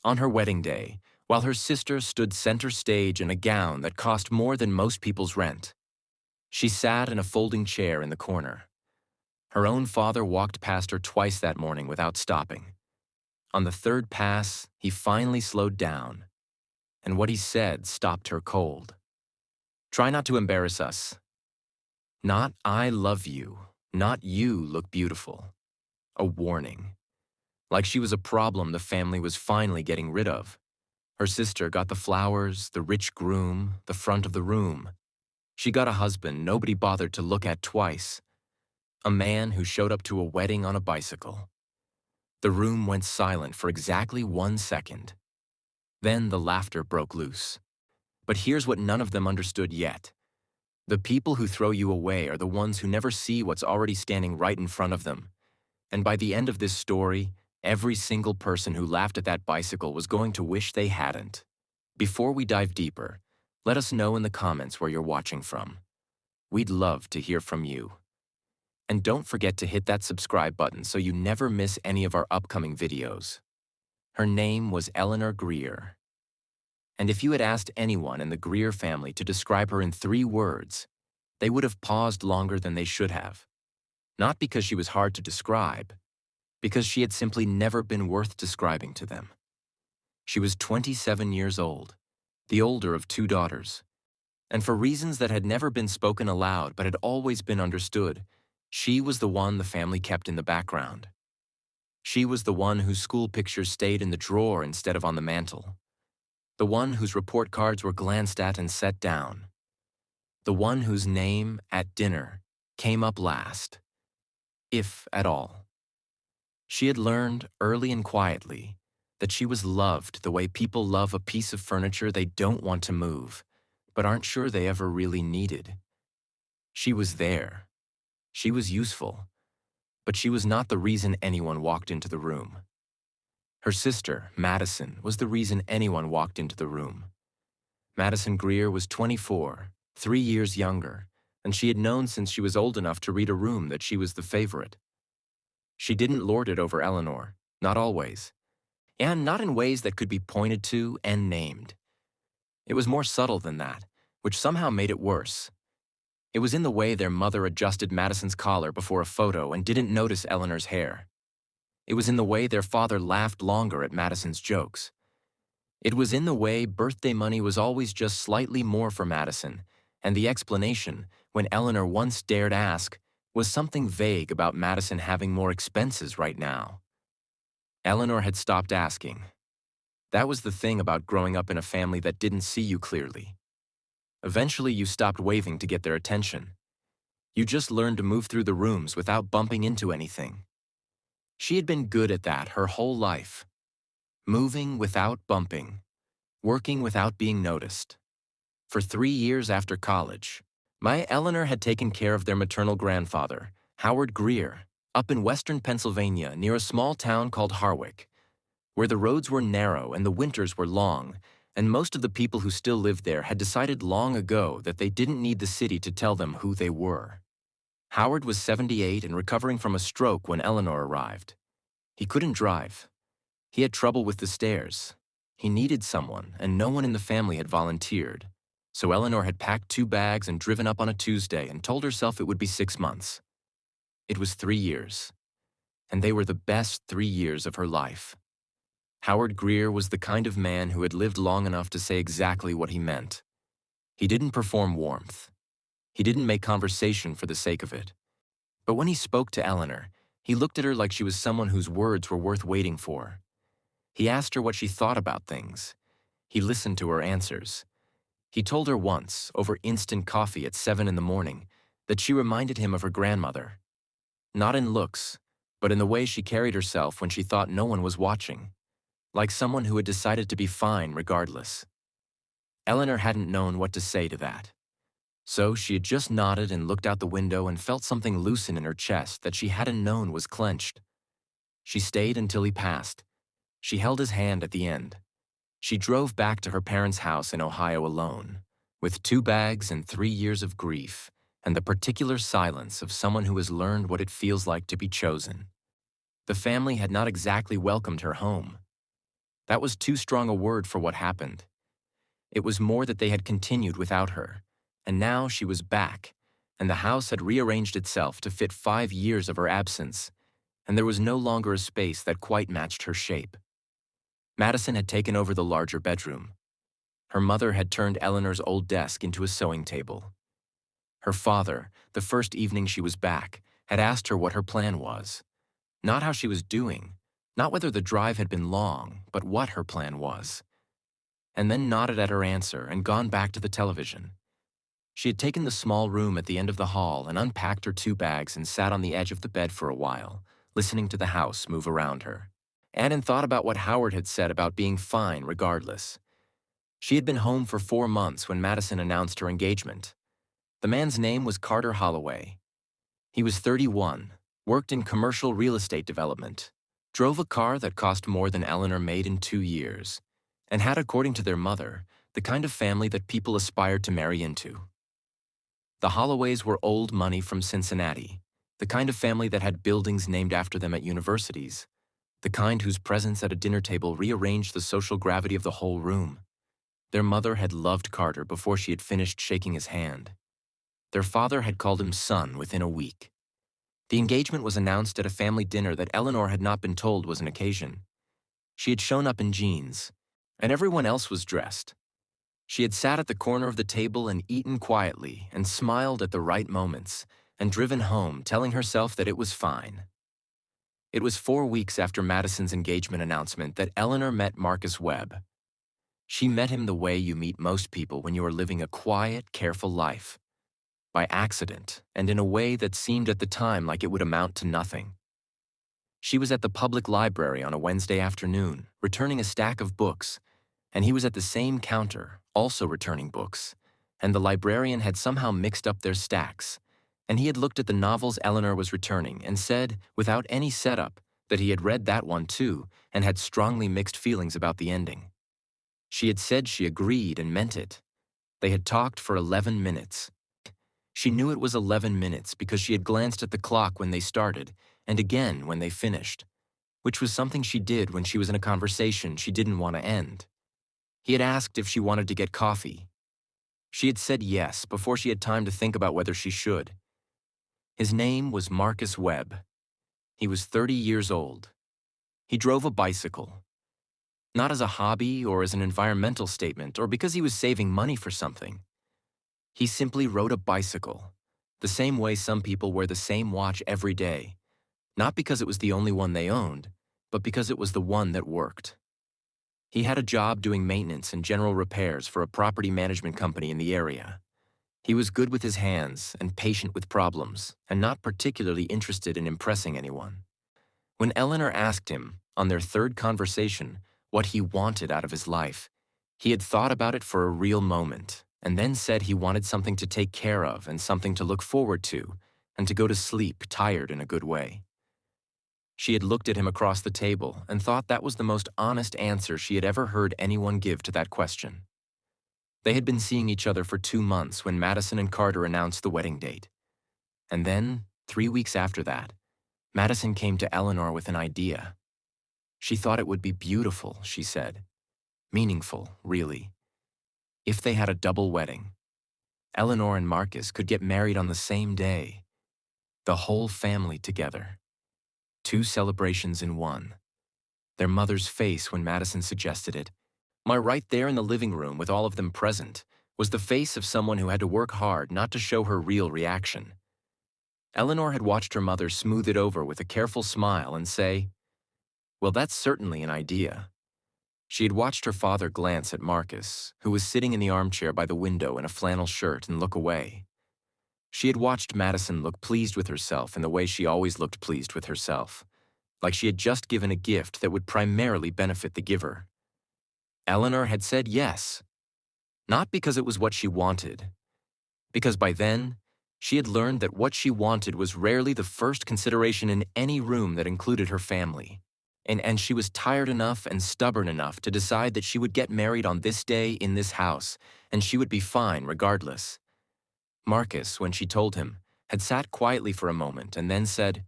On her wedding day, while her sister stood center stage in a gown that cost more than most people's rent, she sat in a folding chair in the corner. Her own father walked past her twice that morning without stopping. On the third pass, he finally slowed down, and what he said stopped her cold. "Try not to embarrass us. Not I love you, not you look beautiful." A warning. Like she was a problem the family was finally getting rid of. Her sister got the flowers, the rich groom, the front of the room. She got a husband nobody bothered to look at twice. A man who showed up to a wedding on a bicycle. The room went silent for exactly 1 second. Then the laughter broke loose. But here's what none of them understood yet. The people who throw you away are the ones who never see what's already standing right in front of them. And by the end of this story, every single person who laughed at that bicycle was going to wish they hadn't. Before we dive deeper, let us know in the comments where you're watching from. We'd love to hear from you. And don't forget to hit that subscribe button so you never miss any of our upcoming videos. Her name was Eleanor Greer. And if you had asked anyone in the Greer family to describe her in 3 words, they would have paused longer than they should have. Not because she was hard to describe, because she had simply never been worth describing to them. She was 27 years old, the older of 2 daughters, and for reasons that had never been spoken aloud but had always been understood, she was the one the family kept in the background. She was the one whose school pictures stayed in the drawer instead of on the mantle. The one whose report cards were glanced at and set down. The one whose name, at dinner, came up last, if at all. She had learned, early and quietly, that she was loved the way people love a piece of furniture they don't want to move, but aren't sure they ever really needed. She was there. She was useful, but she was not the reason anyone walked into the room. Her sister, Madison, was the reason anyone walked into the room. Madison Greer was 24, 3 years younger, and she had known since she was old enough to read a room that she was the favorite. She didn't lord it over Eleanor, not always, and not in ways that could be pointed to and named. It was more subtle than that, which somehow made it worse. It was in the way their mother adjusted Madison's collar before a photo and didn't notice Eleanor's hair. It was in the way their father laughed longer at Madison's jokes. It was in the way birthday money was always just slightly more for Madison, and the explanation, when Eleanor once dared ask, was something vague about Madison having more expenses right now. Eleanor had stopped asking. That was the thing about growing up in a family that didn't see you clearly. Eventually, you stopped waving to get their attention. You just learned to move through the rooms without bumping into anything. She had been good at that her whole life. Moving without bumping. Working without being noticed. For 3 years after college, my Eleanor had taken care of their maternal grandfather, Howard Greer, up in western Pennsylvania near a small town called Harwick, where the roads were narrow and the winters were long, and most of the people who still lived there had decided long ago that they didn't need the city to tell them who they were. Howard was 78 and recovering from a stroke when Eleanor arrived. He couldn't drive. He had trouble with the stairs. He needed someone, and no one in the family had volunteered. So Eleanor had packed 2 bags and driven up on a Tuesday and told herself it would be 6 months. It was 3 years, and they were the best 3 years of her life. Howard Greer was the kind of man who had lived long enough to say exactly what he meant. He didn't perform warmth. He didn't make conversation for the sake of it. But when he spoke to Eleanor, he looked at her like she was someone whose words were worth waiting for. He asked her what she thought about things. He listened to her answers. He told her once, over instant coffee at 7 in the morning, that she reminded him of her grandmother. Not in looks, but in the way she carried herself when she thought no one was watching. Like someone who had decided to be fine regardless. Eleanor hadn't known what to say to that. So she had just nodded and looked out the window and felt something loosen in her chest that she hadn't known was clenched. She stayed until he passed. She held his hand at the end. She drove back to her parents' house in Ohio alone, with 2 bags and 3 years of grief, and the particular silence of someone who has learned what it feels like to be chosen. The family had not exactly welcomed her home. That was too strong a word for what happened. It was more that they had continued without her, and now she was back, and the house had rearranged itself to fit 5 years of her absence, and there was no longer a space that quite matched her shape. Madison had taken over the larger bedroom. Her mother had turned Eleanor's old desk into a sewing table. Her father, the first evening she was back, had asked her what her plan was. Not how she was doing, not whether the drive had been long, but what her plan was. And then nodded at her answer and gone back to the television. She had taken the small room at the end of the hall and unpacked her 2 bags and sat on the edge of the bed for a while, listening to the house move around her. Anne thought about what Howard had said about being fine regardless. She had been home for 4 months when Madison announced her engagement. The man's name was Carter Holloway. He was 31, worked in commercial real estate development, drove a car that cost more than Eleanor made in 2 years, and had, according to their mother, the kind of family that people aspired to marry into. The Holloways were old money from Cincinnati, the kind of family that had buildings named after them at universities, the kind whose presence at a dinner table rearranged the social gravity of the whole room. Their mother had loved Carter before she had finished shaking his hand. Their father had called him son within a week. The engagement was announced at a family dinner that Eleanor had not been told was an occasion. She had shown up in jeans, and everyone else was dressed. She had sat at the corner of the table and eaten quietly and smiled at the right moments and driven home telling herself that it was fine. It was 4 weeks after Madison's engagement announcement that Eleanor met Marcus Webb. She met him the way you meet most people when you are living a quiet, careful life. By accident, and in a way that seemed at the time like it would amount to nothing. She was at the public library on a Wednesday afternoon, returning a stack of books, and he was at the same counter, also returning books, and the librarian had somehow mixed up their stacks, and he had looked at the novels Eleanor was returning and said, without any setup, that he had read that one too and had strongly mixed feelings about the ending. She had said she agreed and meant it. They had talked for 11 minutes. She knew it was 11 minutes because she had glanced at the clock when they started and again when they finished, which was something she did when she was in a conversation she didn't want to end. He had asked if she wanted to get coffee. She had said yes before she had time to think about whether she should. His name was Marcus Webb. He was 30 years old. He drove a bicycle. Not as a hobby or as an environmental statement or because he was saving money for something. He simply rode a bicycle, the same way some people wear the same watch every day, not because it was the only one they owned, but because it was the one that worked. He had a job doing maintenance and general repairs for a property management company in the area. He was good with his hands and patient with problems, and not particularly interested in impressing anyone. When Eleanor asked him, on their 3rd conversation, what he wanted out of his life, he had thought about it for a real moment, and then said he wanted something to take care of and something to look forward to, and to go to sleep tired in a good way. She had looked at him across the table and thought that was the most honest answer she had ever heard anyone give to that question. They had been seeing each other for 2 months when Madison and Carter announced the wedding date. And then, 3 weeks after that, Madison came to Eleanor with an idea. She thought it would be beautiful, she said. Meaningful, really. If they had a double wedding, Eleanor and Marcus could get married on the same day. The whole family together. 2 celebrations in one. Their mother's face when Madison suggested it, right there in the living room with all of them present, was the face of someone who had to work hard not to show her real reaction. Eleanor had watched her mother smooth it over with a careful smile and say, "Well, that's certainly an idea." She had watched her father glance at Marcus, who was sitting in the armchair by the window in a flannel shirt, and look away. She had watched Madison look pleased with herself in the way she always looked pleased with herself, like she had just given a gift that would primarily benefit the giver. Eleanor had said yes, not because it was what she wanted, because by then, she had learned that what she wanted was rarely the first consideration in any room that included her family. And she was tired enough and stubborn enough to decide that she would get married on this day in this house, and she would be fine regardless. Marcus, when she told him, had sat quietly for a moment and then said,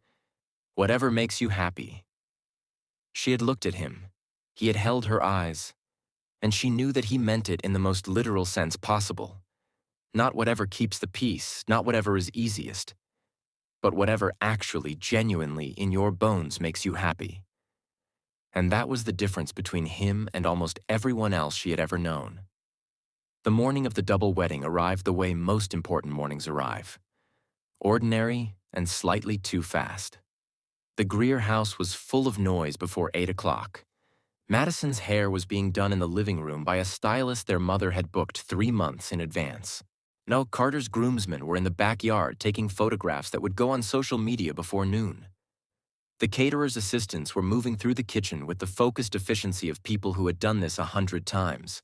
"Whatever makes you happy." She had looked at him. He had held her eyes, and she knew that he meant it in the most literal sense possible. Not whatever keeps the peace, not whatever is easiest, but whatever actually, genuinely, in your bones makes you happy. And that was the difference between him and almost everyone else she had ever known. The morning of the double wedding arrived the way most important mornings arrive. Ordinary and slightly too fast. The Greer house was full of noise before 8 o'clock. Madison's hair was being done in the living room by a stylist their mother had booked 3 months in advance. No, Carter's groomsmen were in the backyard taking photographs that would go on social media before noon. The caterer's assistants were moving through the kitchen with the focused efficiency of people who had done this 100 times.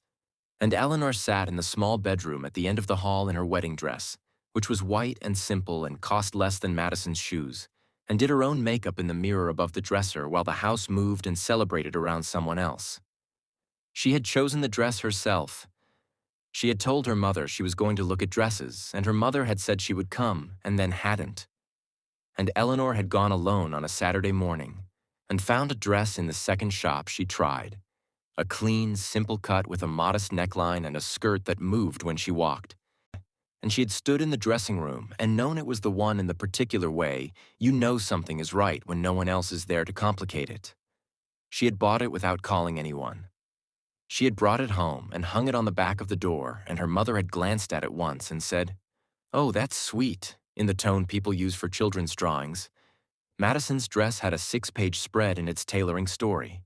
And Eleanor sat in the small bedroom at the end of the hall in her wedding dress, which was white and simple and cost less than Madison's shoes, and did her own makeup in the mirror above the dresser while the house moved and celebrated around someone else. She had chosen the dress herself. She had told her mother she was going to look at dresses, and her mother had said she would come, and then hadn't. And Eleanor had gone alone on a Saturday morning, and found a dress in the second shop she tried. A clean, simple cut with a modest neckline and a skirt that moved when she walked. And she had stood in the dressing room and known it was the one in the particular way you know something is right when no one else is there to complicate it. She had bought it without calling anyone. She had brought it home and hung it on the back of the door, and her mother had glanced at it once and said, "Oh, that's sweet," in the tone people use for children's drawings. Madison's dress had a 6-page spread in its tailoring story.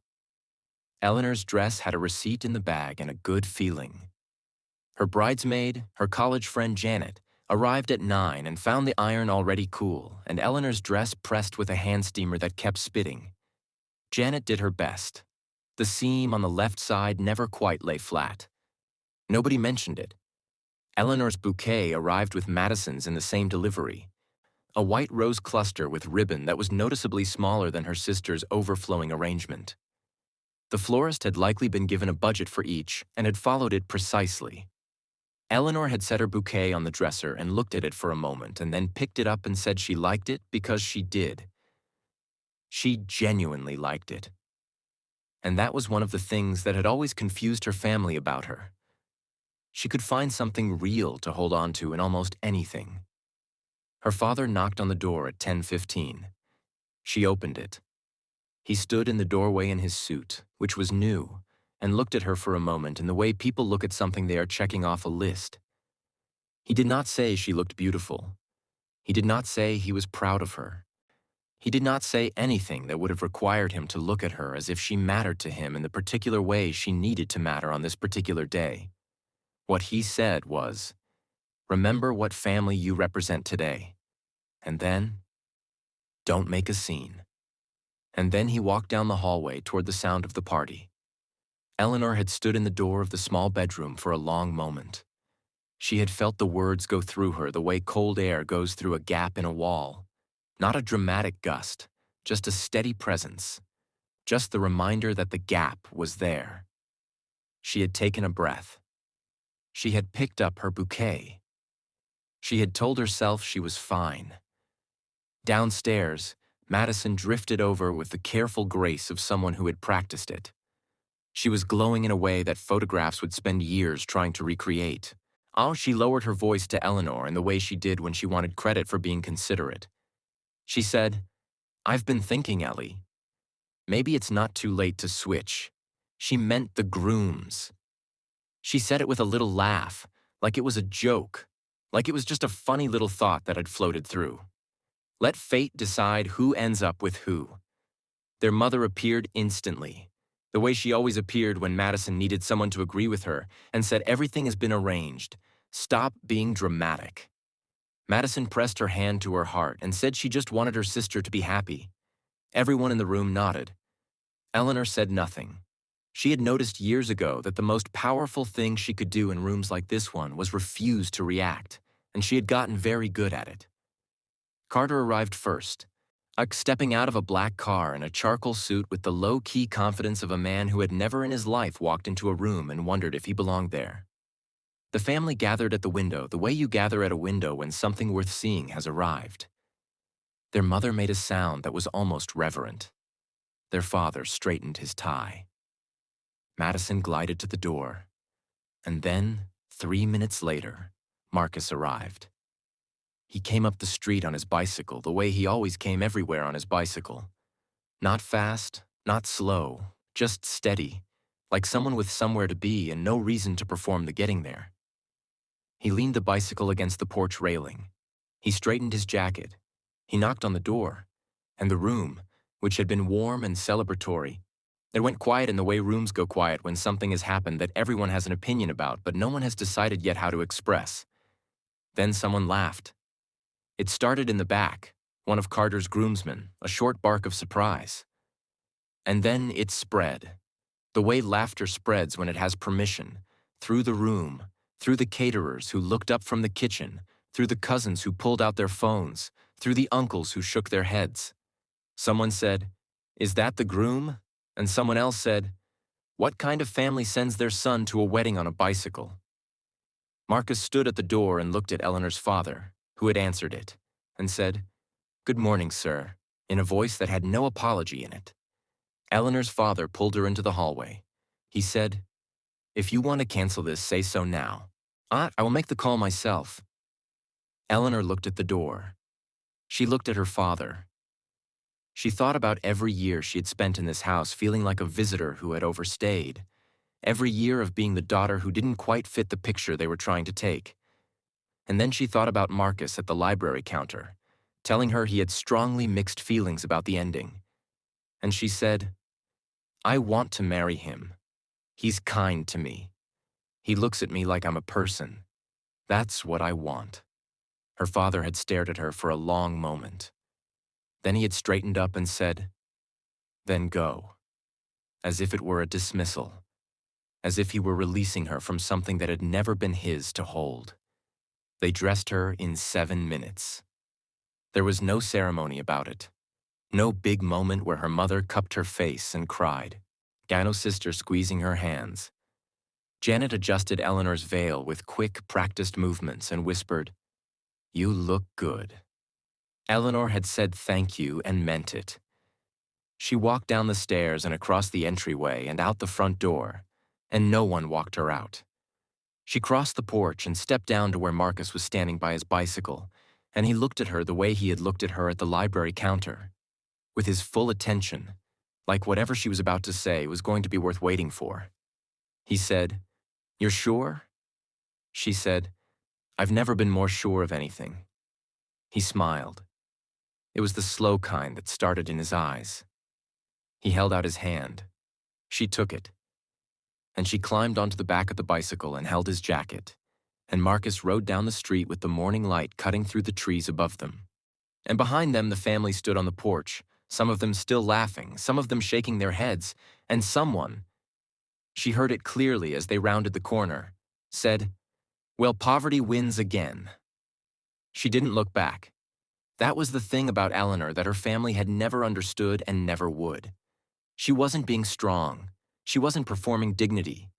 Eleanor's dress had a receipt in the bag and a good feeling. Her bridesmaid, her college friend Janet, arrived at 9 and found the iron already cool and Eleanor's dress pressed with a hand steamer that kept spitting. Janet did her best. The seam on the left side never quite lay flat. Nobody mentioned it. Eleanor's bouquet arrived with Madison's in the same delivery. A white rose cluster with ribbon that was noticeably smaller than her sister's overflowing arrangement. The florist had likely been given a budget for each and had followed it precisely. Eleanor had set her bouquet on the dresser and looked at it for a moment and then picked it up and said she liked it because she did. She genuinely liked it. And that was one of the things that had always confused her family about her. She could find something real to hold on to in almost anything. Her father knocked on the door at 10:15. She opened it. He stood in the doorway in his suit, which was new, and looked at her for a moment in the way people look at something they are checking off a list. He did not say she looked beautiful. He did not say he was proud of her. He did not say anything that would have required him to look at her as if she mattered to him in the particular way she needed to matter on this particular day. What he said was, "Remember what family you represent today. And then, don't make a scene." And then he walked down the hallway toward the sound of the party. Eleanor had stood in the door of the small bedroom for a long moment. She had felt the words go through her the way cold air goes through a gap in a wall. Not a dramatic gust, just a steady presence. Just the reminder that the gap was there. She had taken a breath. She had picked up her bouquet. She had told herself she was fine. Downstairs, Madison drifted over with the careful grace of someone who had practiced it. She was glowing in a way that photographs would spend years trying to recreate. Oh, she lowered her voice to Eleanor in the way she did when she wanted credit for being considerate. She said, "I've been thinking, Ellie. Maybe it's not too late to switch." She meant the grooms. She said it with a little laugh, like it was a joke, like it was just a funny little thought that had floated through. Let fate decide who ends up with who. Their mother appeared instantly, the way she always appeared when Madison needed someone to agree with her, and said everything has been arranged. Stop being dramatic. Madison pressed her hand to her heart and said she just wanted her sister to be happy. Everyone in the room nodded. Eleanor said nothing. She had noticed years ago that the most powerful thing she could do in rooms like this one was refuse to react, and she had gotten very good at it. Carter arrived first, stepping out of a black car in a charcoal suit with the low-key confidence of a man who had never in his life walked into a room and wondered if he belonged there. The family gathered at the window the way you gather at a window when something worth seeing has arrived. Their mother made a sound that was almost reverent. Their father straightened his tie. Madison glided to the door. And then, 3 minutes later, Marcus arrived. He came up the street on his bicycle the way he always came everywhere on his bicycle. Not fast, not slow, just steady, like someone with somewhere to be and no reason to perform the getting there. He leaned the bicycle against the porch railing. He straightened his jacket. He knocked on the door. And the room, which had been warm and celebratory, it went quiet in the way rooms go quiet when something has happened that everyone has an opinion about but no one has decided yet how to express. Then someone laughed. It started in the back, one of Carter's groomsmen, a short bark of surprise. And then it spread, the way laughter spreads when it has permission, through the room, through the caterers who looked up from the kitchen, through the cousins who pulled out their phones, through the uncles who shook their heads. Someone said, "Is that the groom?" And someone else said, "What kind of family sends their son to a wedding on a bicycle?" Marcus stood at the door and looked at Eleanor's father, who had answered it, and said, "Good morning, sir," in a voice that had no apology in it. Eleanor's father pulled her into the hallway. He said, "If you want to cancel this, say so now. I will make the call myself." Eleanor looked at the door. She looked at her father. She thought about every year she had spent in this house feeling like a visitor who had overstayed, every year of being the daughter who didn't quite fit the picture they were trying to take. And then she thought about Marcus at the library counter, telling her he had strongly mixed feelings about the ending. And she said, "I want to marry him. He's kind to me. He looks at me like I'm a person. That's what I want." Her father had stared at her for a long moment. Then he had straightened up and said, "Then go," as if it were a dismissal, as if he were releasing her from something that had never been his to hold. They dressed her in 7 minutes. There was no ceremony about it, no big moment where her mother cupped her face and cried, Gano's sister squeezing her hands. Janet adjusted Eleanor's veil with quick, practiced movements and whispered, "You look good." Eleanor had said thank you and meant it. She walked down the stairs and across the entryway and out the front door, and no one walked her out. She crossed the porch and stepped down to where Marcus was standing by his bicycle, and he looked at her the way he had looked at her at the library counter, with his full attention, like whatever she was about to say was going to be worth waiting for. He said, "You're sure?" She said, "I've never been more sure of anything." He smiled. It was the slow kind that started in his eyes. He held out his hand. She took it. And she climbed onto the back of the bicycle and held his jacket, and Marcus rode down the street with the morning light cutting through the trees above them. And behind them the family stood on the porch, some of them still laughing, some of them shaking their heads, and someone, she heard it clearly as they rounded the corner, said, "Well, poverty wins again." She didn't look back. That was the thing about Eleanor that her family had never understood and never would. She wasn't being strong. She wasn't performing dignity.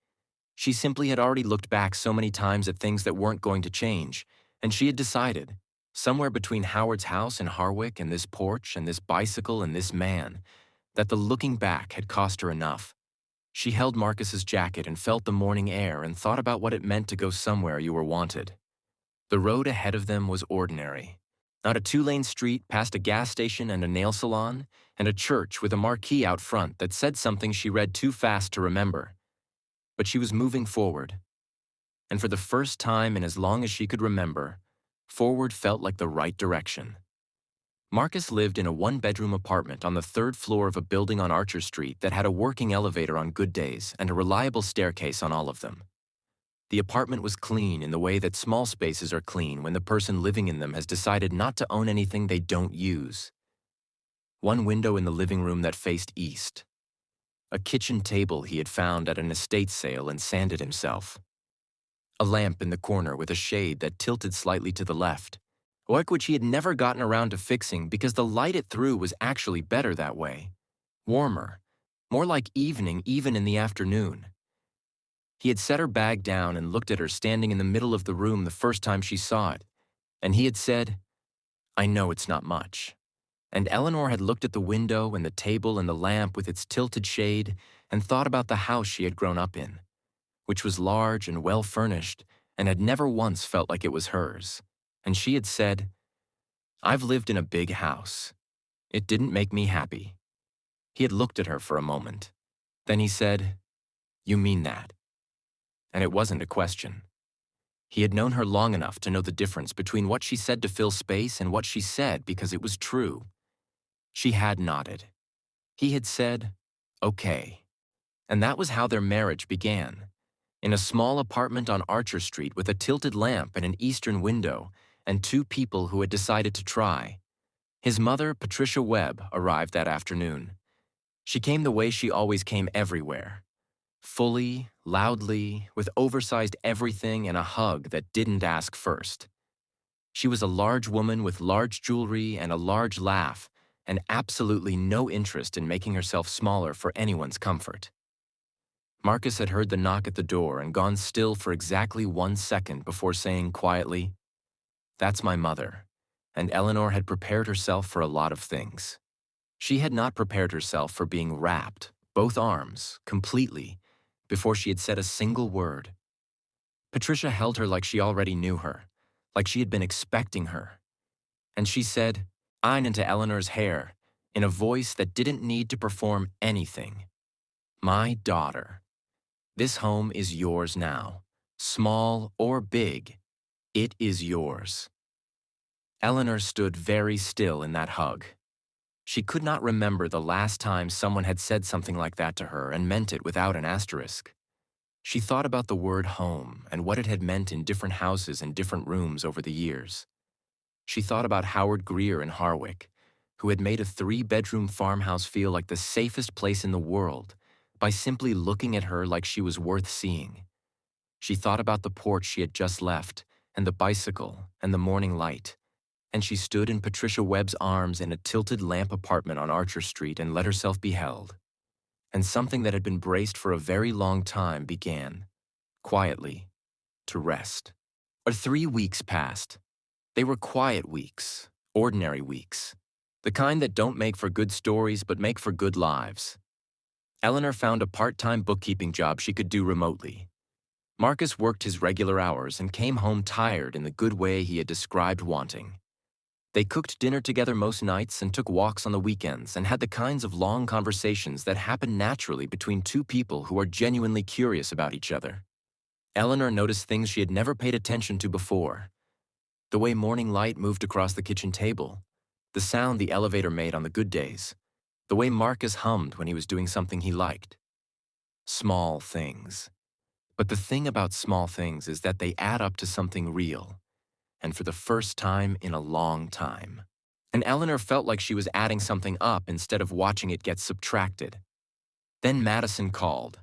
She simply had already looked back so many times at things that weren't going to change, and she had decided, somewhere between Howard's house in Harwick and this porch and this bicycle and this man, that the looking back had cost her enough. She held Marcus's jacket and felt the morning air and thought about what it meant to go somewhere you were wanted. The road ahead of them was ordinary. Not a 2-lane street past a gas station and a nail salon, and a church with a marquee out front that said something she read too fast to remember. But she was moving forward. And for the first time in as long as she could remember, forward felt like the right direction. Marcus lived in a 1-bedroom apartment on the 3rd floor of a building on Archer Street that had a working elevator on good days and a reliable staircase on all of them. The apartment was clean in the way that small spaces are clean when the person living in them has decided not to own anything they don't use. One window in the living room that faced east. A kitchen table he had found at an estate sale and sanded himself. A lamp in the corner with a shade that tilted slightly to the left, work which he had never gotten around to fixing because the light it threw was actually better that way. Warmer, more like evening even in the afternoon. He had set her bag down and looked at her standing in the middle of the room the first time she saw it, and he had said, "I know it's not much." And Eleanor had looked at the window and the table and the lamp with its tilted shade, and thought about the house she had grown up in, which was large and well-furnished and had never once felt like it was hers. And she had said, "I've lived in a big house. It didn't make me happy." He had looked at her for a moment. Then he said, "You mean that?" And it wasn't a question. He had known her long enough to know the difference between what she said to fill space and what she said because it was true. She had nodded. He had said, "Okay." And that was how their marriage began. In a small apartment on Archer Street with a tilted lamp and an eastern window, and two people who had decided to try. His mother, Patricia Webb, arrived that afternoon. She came the way she always came everywhere. Fully, loudly, with oversized everything and a hug that didn't ask first. She was a large woman with large jewelry and a large laugh, and absolutely no interest in making herself smaller for anyone's comfort. Marcus had heard the knock at the door and gone still for exactly 1 second before saying quietly, "That's my mother," and Eleanor had prepared herself for a lot of things. She had not prepared herself for being wrapped, both arms, completely, before she had said a single word. Patricia held her like she already knew her, like she had been expecting her. And she said, "Ein" into Eleanor's hair, in a voice that didn't need to perform anything. "My daughter. This home is yours now. Small or big, it is yours." Eleanor stood very still in that hug. She could not remember the last time someone had said something like that to her and meant it without an asterisk. She thought about the word home and what it had meant in different houses and different rooms over the years. She thought about Howard Greer in Harwick, who had made a 3-bedroom farmhouse feel like the safest place in the world by simply looking at her like she was worth seeing. She thought about the porch she had just left, and the bicycle, and the morning light, and she stood in Patricia Webb's arms in a tilted lamp apartment on Archer Street and let herself be held. And something that had been braced for a very long time began, quietly, to rest. 3 weeks passed. They were quiet weeks, ordinary weeks, the kind that don't make for good stories but make for good lives. Eleanor found a part-time bookkeeping job she could do remotely. Marcus worked his regular hours and came home tired in the good way he had described wanting. They cooked dinner together most nights and took walks on the weekends and had the kinds of long conversations that happen naturally between two people who are genuinely curious about each other. Eleanor noticed things she had never paid attention to before. The way morning light moved across the kitchen table, the sound the elevator made on the good days, the way Marcus hummed when he was doing something he liked. Small things. But the thing about small things is that they add up to something real, and for the first time in a long time. And Eleanor felt like she was adding something up instead of watching it get subtracted. Then Madison called.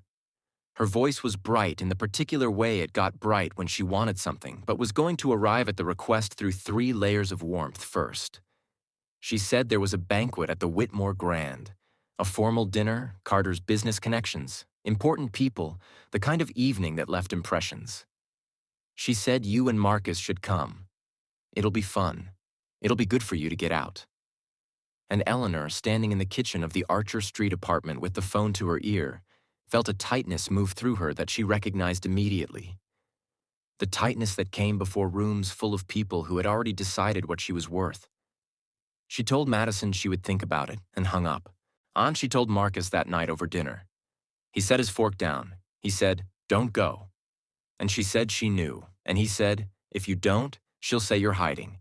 Her voice was bright in the particular way it got bright when she wanted something, but was going to arrive at the request through 3 layers of warmth first. She said there was a banquet at the Whitmore Grand, a formal dinner, Carter's business connections, important people, the kind of evening that left impressions. She said you and Marcus should come. It'll be fun. It'll be good for you to get out. And Eleanor, standing in the kitchen of the Archer Street apartment with the phone to her ear, felt a tightness move through her that she recognized immediately. The tightness that came before rooms full of people who had already decided what she was worth. She told Madison she would think about it and hung up. And she told Marcus that night over dinner. He set his fork down. He said, "Don't go." And she said she knew. And he said, "If you don't, she'll say you're hiding."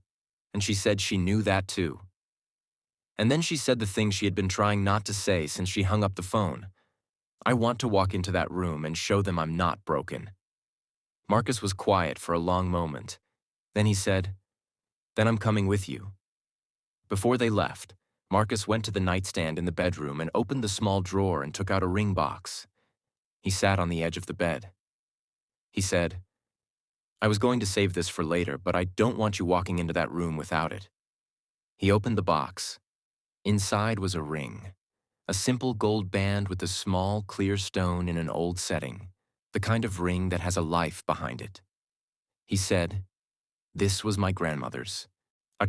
And she said she knew that too. And then she said the thing she had been trying not to say since she hung up the phone. "I want to walk into that room and show them I'm not broken." Marcus was quiet for a long moment. Then he said, "Then I'm coming with you." Before they left, Marcus went to the nightstand in the bedroom and opened the small drawer and took out a ring box. He sat on the edge of the bed. He said, "I was going to save this for later, but I don't want you walking into that room without it." He opened the box. Inside was a ring, a simple gold band with a small, clear stone in an old setting, the kind of ring that has a life behind it. He said, "This was my grandmother's.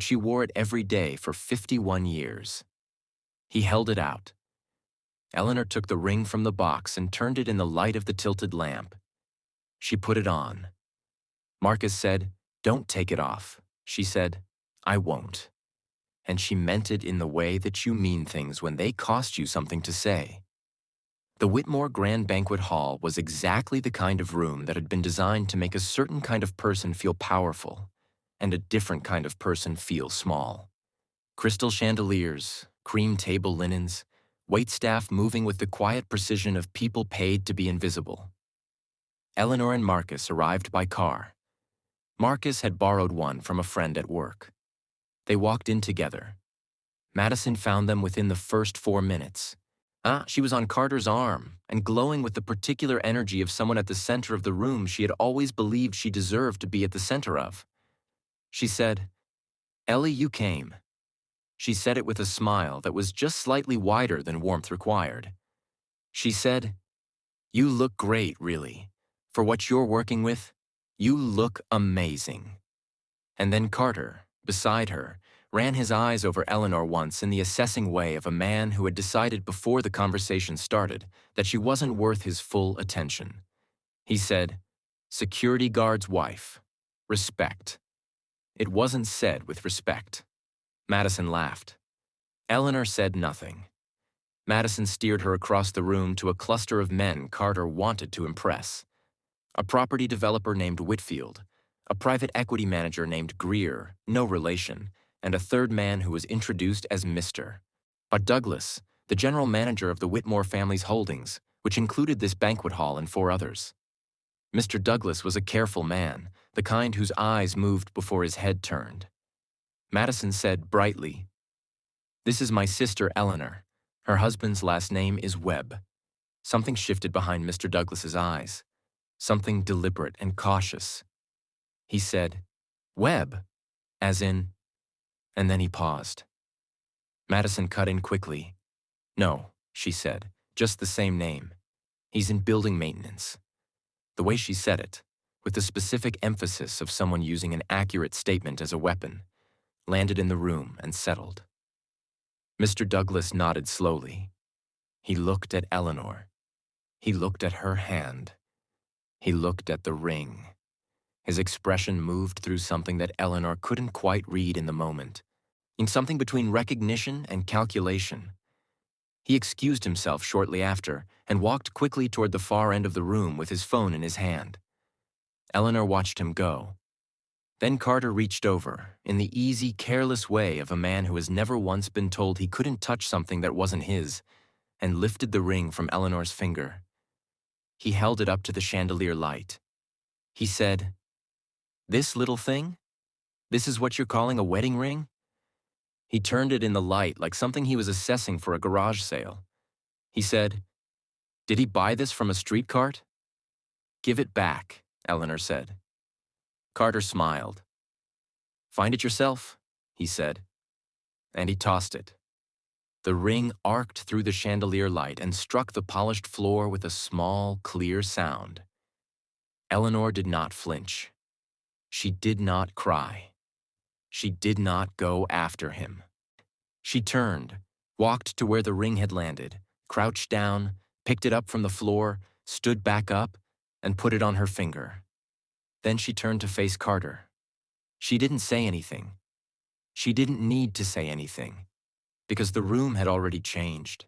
She wore it every day for 51 years. He held it out. Eleanor took the ring from the box and turned it in the light of the tilted lamp. She put it on. Marcus said, "Don't take it off." She said, "I won't." And she meant it in the way that you mean things when they cost you something to say. The Whitmore Grand Banquet Hall was exactly the kind of room that had been designed to make a certain kind of person feel powerful and a different kind of person feel small. Crystal chandeliers, cream table linens, waitstaff moving with the quiet precision of people paid to be invisible. Eleanor and Marcus arrived by car. Marcus had borrowed one from a friend at work. They walked in together. Madison found them within the first 4 minutes. She was on Carter's arm and glowing with the particular energy of someone at the center of the room she had always believed she deserved to be at the center of. She said, "Ellie, you came." She said it with a smile that was just slightly wider than warmth required. She said, "You look great, really. For what you're working with, you look amazing." And then Carter, beside her, ran his eyes over Eleanor once in the assessing way of a man who had decided before the conversation started that she wasn't worth his full attention. He said, "Security guard's wife. Respect." It wasn't said with respect. Madison laughed. Eleanor said nothing. Madison steered her across the room to a cluster of men Carter wanted to impress. A property developer named Whitfield, a private equity manager named Greer, no relation, and a third man who was introduced as Mr. But Douglas, the general manager of the Whitmore family's holdings, which included this banquet hall and 4 others. Mr. Douglas was a careful man, the kind whose eyes moved before his head turned. Madison said brightly, "This is my sister Eleanor. Her husband's last name is Webb." Something shifted behind Mr. Douglas's eyes, something deliberate and cautious. He said, "Webb, as in," and then he paused. Madison cut in quickly. "No," she said, "just the same name. He's in building maintenance." The way she said it, with the specific emphasis of someone using an accurate statement as a weapon, landed in the room and settled. Mr. Douglas nodded slowly. He looked at Eleanor. He looked at her hand. He looked at the ring. His expression moved through something that Eleanor couldn't quite read in the moment, in something between recognition and calculation. He excused himself shortly after and walked quickly toward the far end of the room with his phone in his hand. Eleanor watched him go. Then Carter reached over, in the easy, careless way of a man who has never once been told he couldn't touch something that wasn't his, and lifted the ring from Eleanor's finger. He held it up to the chandelier light. He said, "This little thing? This is what you're calling a wedding ring?" He turned it in the light like something he was assessing for a garage sale. He said, "Did he buy this from a street cart?" "Give it back," Eleanor said. Carter smiled. "Find it yourself," he said. And he tossed it. The ring arced through the chandelier light and struck the polished floor with a small, clear sound. Eleanor did not flinch. She did not cry. She did not go after him. She turned, walked to where the ring had landed, crouched down, picked it up from the floor, stood back up, and put it on her finger. Then she turned to face Carter. She didn't say anything. She didn't need to say anything, because the room had already changed.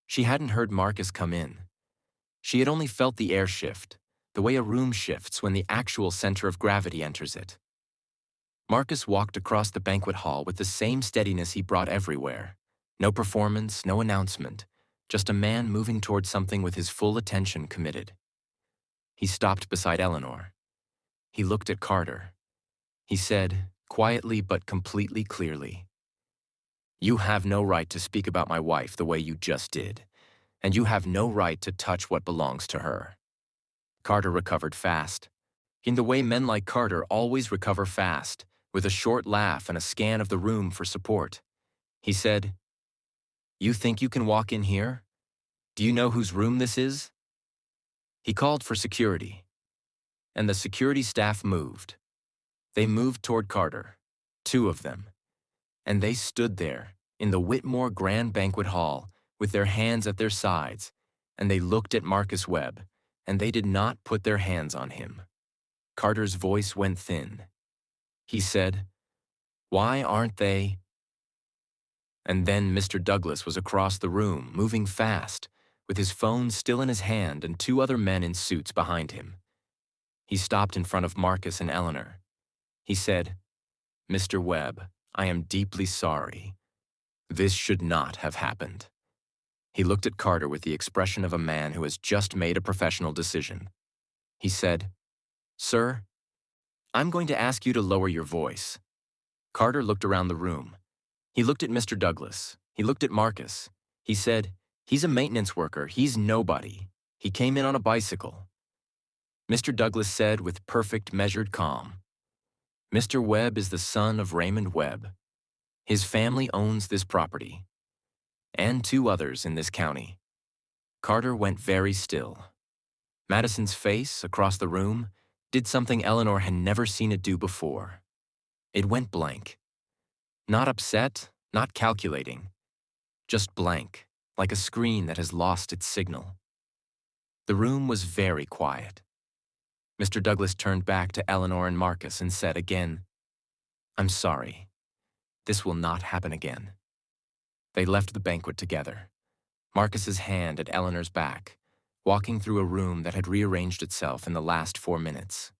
She hadn't heard Marcus come in. She had only felt the air shift, the way a room shifts when the actual center of gravity enters it. Marcus walked across the banquet hall with the same steadiness he brought everywhere. No performance, no announcement, just a man moving toward something with his full attention committed. He stopped beside Eleanor. He looked at Carter. He said, quietly but completely clearly, "You have no right to speak about my wife the way you just did, and you have no right to touch what belongs to her." Carter recovered fast, in the way men like Carter always recover fast, with a short laugh and a scan of the room for support. He said, "You think you can walk in here? Do you know whose room this is?" He called for security, and the security staff moved. They moved toward Carter, 2 of them, and they stood there in the Whitmore Grand Banquet Hall with their hands at their sides, and they looked at Marcus Webb, and they did not put their hands on him. Carter's voice went thin. He said, "Why aren't they?" And then Mr. Douglas was across the room, moving fast, with his phone still in his hand and two other men in suits behind him. He stopped in front of Marcus and Eleanor. He said, "Mr. Webb, I am deeply sorry. This should not have happened." He looked at Carter with the expression of a man who has just made a professional decision. He said, "Sir, I'm going to ask you to lower your voice." Carter looked around the room. He looked at Mr. Douglas. He looked at Marcus. He said, "He's a maintenance worker. He's nobody. He came in on a bicycle." Mr. Douglas said with perfect measured calm, "Mr. Webb is the son of Raymond Webb. His family owns this property, and two others in this county." Carter went very still. Madison's face, across the room, did something Eleanor had never seen it do before. It went blank. Not upset, not calculating. Just blank, like a screen that has lost its signal. The room was very quiet. Mr. Douglas turned back to Eleanor and Marcus and said again, "I'm sorry. This will not happen again." They left the banquet together, Marcus's hand at Eleanor's back, walking through a room that had rearranged itself in the last 4 minutes.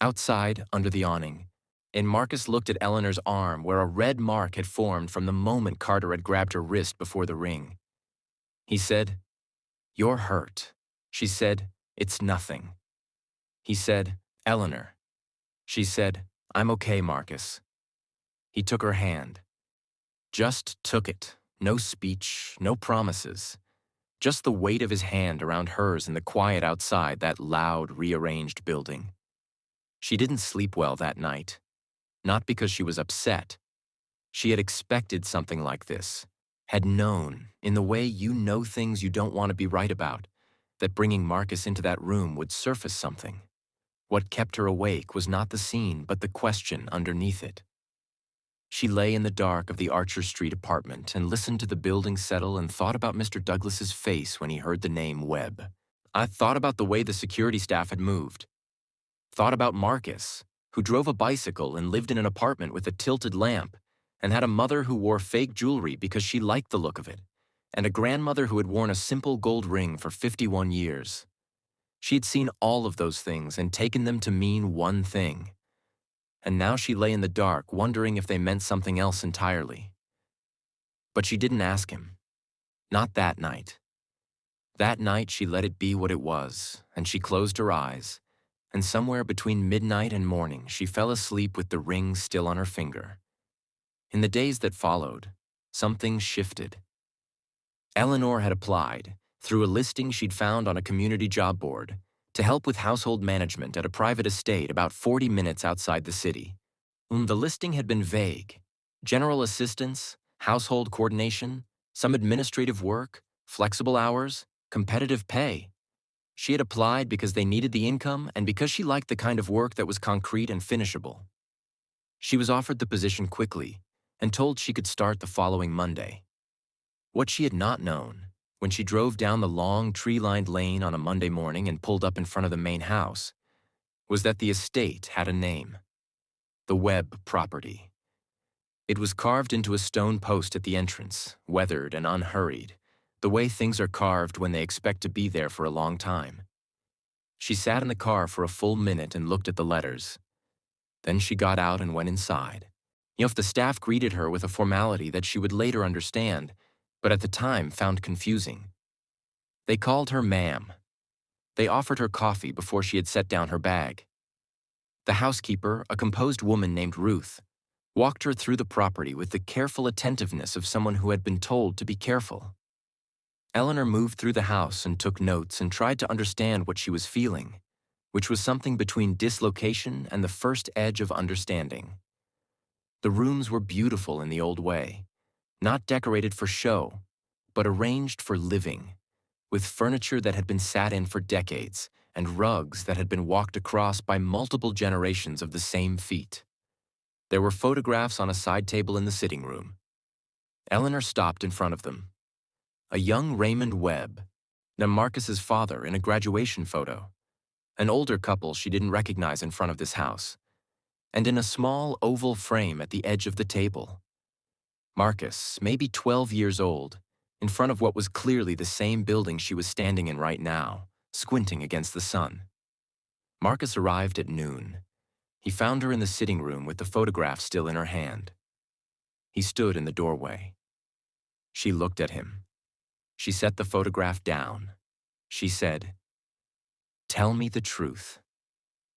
Outside, under the awning, and Marcus looked at Eleanor's arm where a red mark had formed from the moment Carter had grabbed her wrist before the ring. He said, "You're hurt." She said, "It's nothing." He said, "Eleanor." She said, "I'm okay, Marcus." He took her hand. Just took it. No speech, no promises. Just the weight of his hand around hers in the quiet outside that loud, rearranged building. She didn't sleep well that night. Not because she was upset. She had expected something like this, had known, in the way you know things you don't want to be right about, that bringing Marcus into that room would surface something. What kept her awake was not the scene, but the question underneath it. She lay in the dark of the Archer Street apartment and listened to the building settle and thought about Mr. Douglas's face when he heard the name Webb. I thought about the way the security staff had moved. Thought about Marcus, who drove a bicycle and lived in an apartment with a tilted lamp, and had a mother who wore fake jewelry because she liked the look of it, and a grandmother who had worn a simple gold ring for 51 years. She had seen all of those things and taken them to mean one thing. And now she lay in the dark, wondering if they meant something else entirely. But she didn't ask him. Not that night. That night she let it be what it was, and she closed her eyes, and somewhere between midnight and morning she fell asleep with the ring still on her finger. In the days that followed, something shifted. Eleanor had applied, through a listing she'd found on a community job board, to help with household management at a private estate about 40 minutes outside the city. The listing had been vague. General assistance, household coordination, some administrative work, flexible hours, competitive pay. She had applied because they needed the income and because she liked the kind of work that was concrete and finishable. She was offered the position quickly and told she could start the following Monday. What she had not known, when she drove down the long, tree-lined lane on a Monday morning and pulled up in front of the main house, was that the estate had a name. The Webb property. It was carved into a stone post at the entrance, weathered and unhurried, the way things are carved when they expect to be there for a long time. She sat in the car for a full minute and looked at the letters. Then she got out and went inside. If the staff greeted her with a formality that she would later understand, but at the time found confusing. They called her ma'am. They offered her coffee before she had set down her bag. The housekeeper, a composed woman named Ruth, walked her through the property with the careful attentiveness of someone who had been told to be careful. Eleanor moved through the house and took notes and tried to understand what she was feeling, which was something between dislocation and the first edge of understanding. The rooms were beautiful in the old way, not decorated for show, but arranged for living, with furniture that had been sat in for decades and rugs that had been walked across by multiple generations of the same feet. There were photographs on a side table in the sitting room. Eleanor stopped in front of them. A young Raymond Webb, now Marcus's father in a graduation photo, an older couple she didn't recognize in front of this house, and in a small oval frame at the edge of the table. Marcus, maybe 12 years old, in front of what was clearly the same building she was standing in right now, squinting against the sun. Marcus arrived at noon. He found her in the sitting room with the photograph still in her hand. He stood in the doorway. She looked at him. She set the photograph down. She said, "Tell me the truth."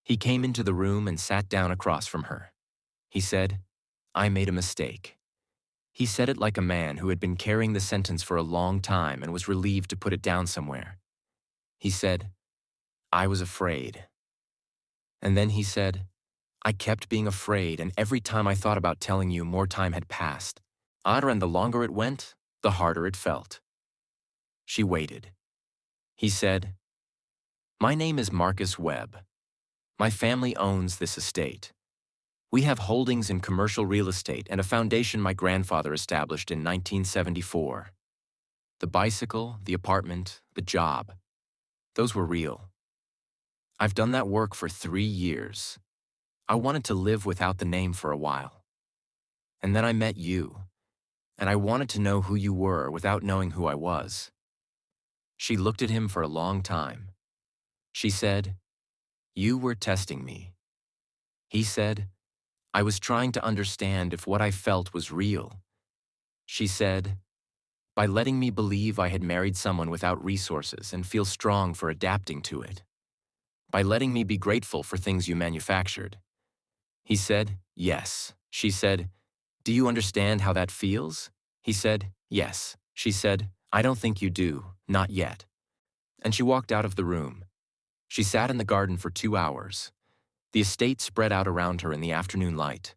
He came into the room and sat down across from her. He said, "I made a mistake." He said it like a man who had been carrying the sentence for a long time and was relieved to put it down somewhere. He said, "I was afraid." And then he said, "I kept being afraid, and every time I thought about telling you, more time had passed. And the longer it went, the harder it felt." She waited. He said, "My name is Marcus Webb. My family owns this estate. We have holdings in commercial real estate and a foundation my grandfather established in 1974. The bicycle, the apartment, the job, those were real. I've done that work for 3 years. I wanted to live without the name for a while. And then I met you, and I wanted to know who you were without knowing who I was." She looked at him for a long time. She said, "You were testing me." He said, "I was trying to understand if what I felt was real." She said, "By letting me believe I had married someone without resources and feel strong for adapting to it. By letting me be grateful for things you manufactured." He said, "Yes." She said, "Do you understand how that feels?" He said, "Yes." She said, "I don't think you do, not yet." And she walked out of the room. She sat in the garden for 2 hours. The estate spread out around her in the afternoon light.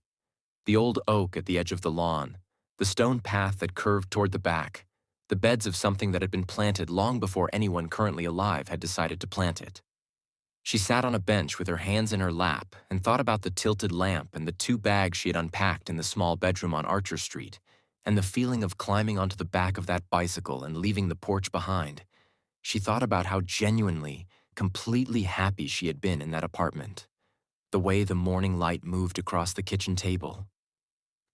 The old oak at the edge of the lawn, the stone path that curved toward the back, the beds of something that had been planted long before anyone currently alive had decided to plant it. She sat on a bench with her hands in her lap and thought about the tilted lamp and the 2 bags she had unpacked in the small bedroom on Archer Street, and the feeling of climbing onto the back of that bicycle and leaving the porch behind. She thought about how genuinely, completely happy she had been in that apartment. The way the morning light moved across the kitchen table.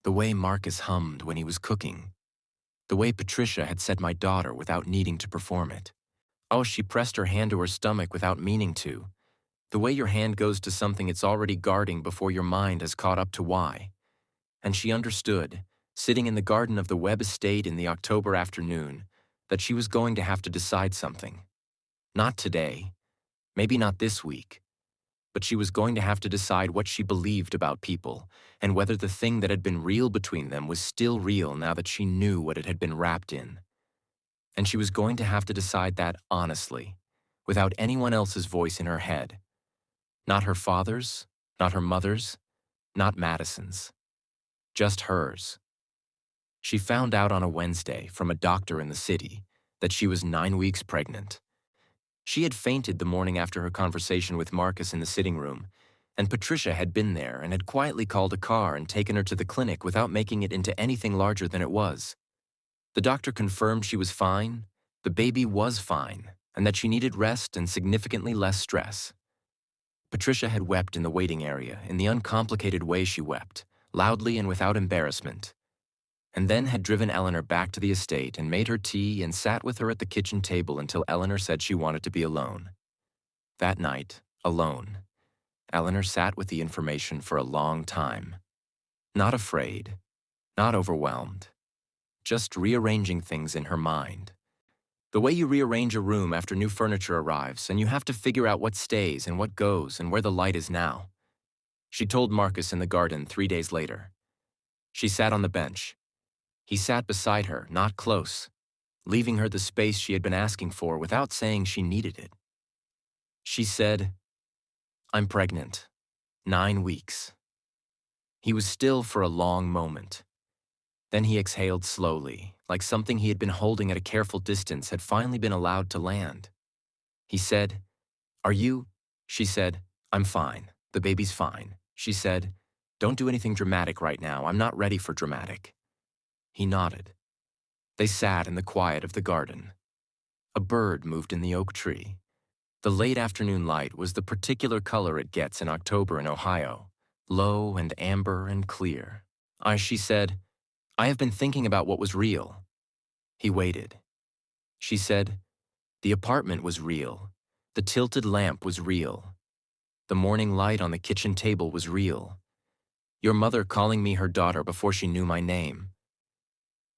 The way Marcus hummed when he was cooking. The way Patricia had said "my daughter" without needing to perform it. Oh, she pressed her hand to her stomach without meaning to. The way your hand goes to something it's already guarding before your mind has caught up to why. And she understood, sitting in the garden of the Webb estate in the October afternoon, that she was going to have to decide something. Not today, maybe not this week, but she was going to have to decide what she believed about people and whether the thing that had been real between them was still real now that she knew what it had been wrapped in. And she was going to have to decide that honestly, without anyone else's voice in her head. Not her father's, not her mother's, not Madison's. Just hers. She found out on a Wednesday from a doctor in the city that she was 9 weeks pregnant. She had fainted the morning after her conversation with Marcus in the sitting room, and Patricia had been there and had quietly called a car and taken her to the clinic without making it into anything larger than it was. The doctor confirmed she was fine, the baby was fine, and that she needed rest and significantly less stress. Patricia had wept in the waiting area in the uncomplicated way she wept, loudly and without embarrassment, and then had driven Eleanor back to the estate and made her tea and sat with her at the kitchen table until Eleanor said she wanted to be alone. That night, alone, Eleanor sat with the information for a long time. Not afraid, not overwhelmed, just rearranging things in her mind. The way you rearrange a room after new furniture arrives and you have to figure out what stays and what goes and where the light is now. She told Marcus in the garden 3 days later. She sat on the bench. He sat beside her, not close, leaving her the space she had been asking for without saying she needed it. She said, "I'm pregnant. 9 weeks." He was still for a long moment. Then he exhaled slowly, like something he had been holding at a careful distance had finally been allowed to land. He said, "Are you?" She said, "I'm fine. The baby's fine." She said, "Don't do anything dramatic right now. I'm not ready for dramatic." He nodded. They sat in the quiet of the garden. A bird moved in the oak tree. The late afternoon light was the particular color it gets in October in Ohio, low and amber and clear. She said, I have been thinking about what was real. He waited. She said, the apartment was real. The tilted lamp was real. The morning light on the kitchen table was real. Your mother calling me her daughter before she knew my name.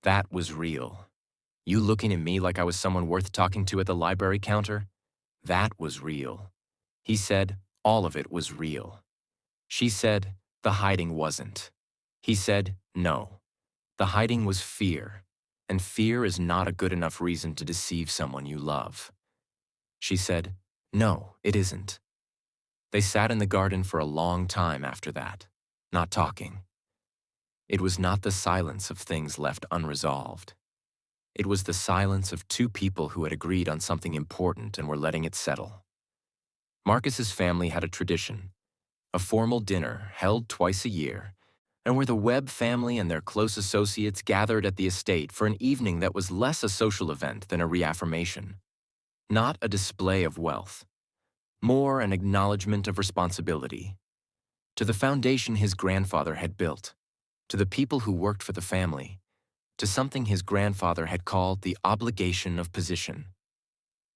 That was real. You looking at me like I was someone worth talking to at the library counter? That was real. He said, all of it was real. She said, the hiding wasn't. He said, no. The hiding was fear, and fear is not a good enough reason to deceive someone you love. She said, no, it isn't. They sat in the garden for a long time after that, not talking. It was not the silence of things left unresolved. It was the silence of two people who had agreed on something important and were letting it settle. Marcus's family had a tradition, a formal dinner held twice a year, and where the Webb family and their close associates gathered at the estate for an evening that was less a social event than a reaffirmation. Not a display of wealth, more an acknowledgement of responsibility. To the foundation his grandfather had built, to the people who worked for the family, to something his grandfather had called the obligation of position.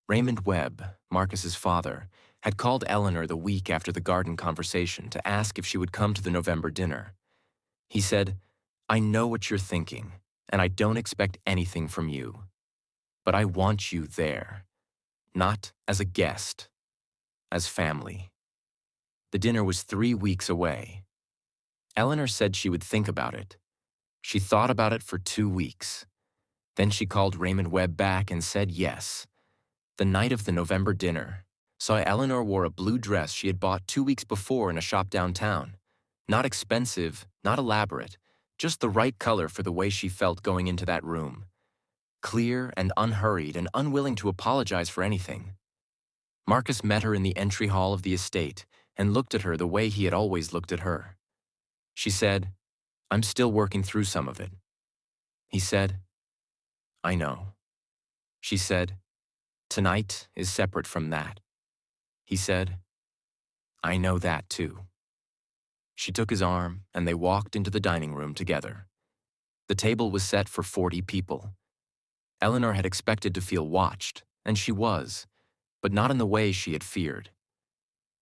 Raymond Webb, Marcus's father, had called Eleanor the week after the garden conversation to ask if she would come to the November dinner. He said, I know what you're thinking, and I don't expect anything from you. But I want you there, not as a guest, as family. The dinner was 3 weeks away. Eleanor said she would think about it. She thought about it for 2 weeks. Then she called Raymond Webb back and said yes. The night of the November dinner, saw Eleanor wore a blue dress she had bought 2 weeks before in a shop downtown. Not expensive, not elaborate, just the right color for the way she felt going into that room. Clear and unhurried and unwilling to apologize for anything. Marcus met her in the entry hall of the estate and looked at her the way he had always looked at her. She said, I'm still working through some of it. He said, I know. She said, tonight is separate from that. He said, I know that too. She took his arm and they walked into the dining room together. The table was set for 40 people. Eleanor had expected to feel watched, and she was, but not in the way she had feared.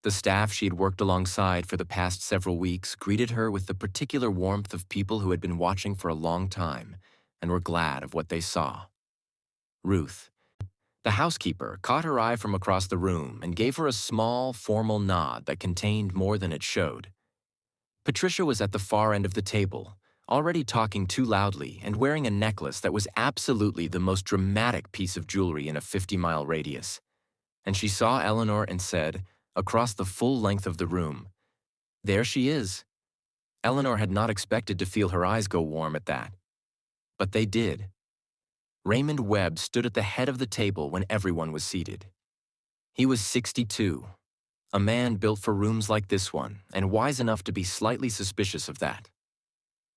The staff she had worked alongside for the past several weeks greeted her with the particular warmth of people who had been watching for a long time and were glad of what they saw. Ruth, the housekeeper, caught her eye from across the room and gave her a small, formal nod that contained more than it showed. Patricia was at the far end of the table, already talking too loudly and wearing a necklace that was absolutely the most dramatic piece of jewelry in a 50-mile radius. And she saw Eleanor and said, across the full length of the room, there she is. Eleanor had not expected to feel her eyes go warm at that. But they did. Raymond Webb stood at the head of the table when everyone was seated. He was 62. A man built for rooms like this one, and wise enough to be slightly suspicious of that.